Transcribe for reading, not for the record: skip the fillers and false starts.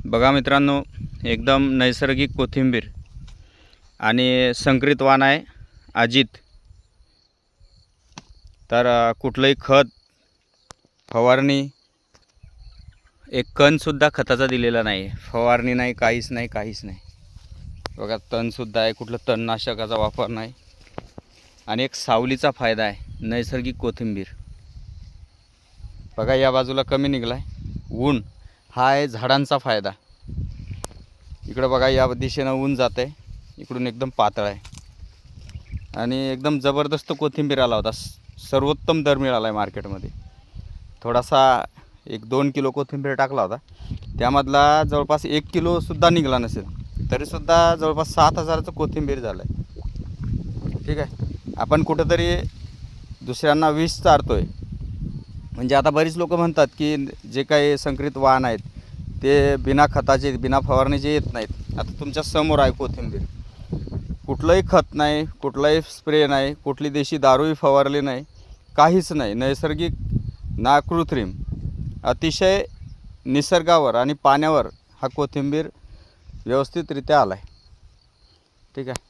बघा मित्रांनो, एकदम नैसर्गिक कोथिंबीर आणि संकरित वाण आहे अजित. तर कुठलंही खत फवारणी, एक कणसुद्धा खताचा दिलेला नाही, फवारणी नाही, काहीच नाही. बघा तणसुद्धा आहे, कुठलं तणनाशकाचा वापर नाही. आणि एक सावलीचा फायदा आहे, नैसर्गिक कोथिंबीर. बघा या बाजूला कमी निघला आहे ऊन, हा आहे झाडांचा फायदा. इकडं बघा या दिशेनं ऊन जात आहे, इकडून एकदम पातळ आहे आणि एकदम जबरदस्त कोथिंबीर आला होता. सर्वोत्तम दर मिळाला आहे मार्केटमध्ये. थोडासा 1-2 किलो कोथिंबीर टाकला होता, त्यामधला जवळपास 1 किलोसुद्धा निघाला नसेल, तरीसुद्धा जवळपास 7,000चं कोथिंबीर झालं आहे. ठीक आहे. आपण कुठंतरी दुसऱ्यांना विष चारतो आहे. म्हणजे आता बरीच लोक म्हणतात की जे काही संकरित वाण आहेत ते बिना खताचे, बिना फवारणीचे येत नाहीत. आता तुमच्या समोर आहे कोथिंबीर, कुठलंही खत नाही, कुठलाही स्प्रे नाही, कुठली देशी दारूही फवारली नाही, काहीच नाही. नैसर्गिक, ना कृत्रिम, अतिशय निसर्गावर आणि पाण्यावर हा कोथिंबीर व्यवस्थितरित्या आला आहे. ठीक आहे.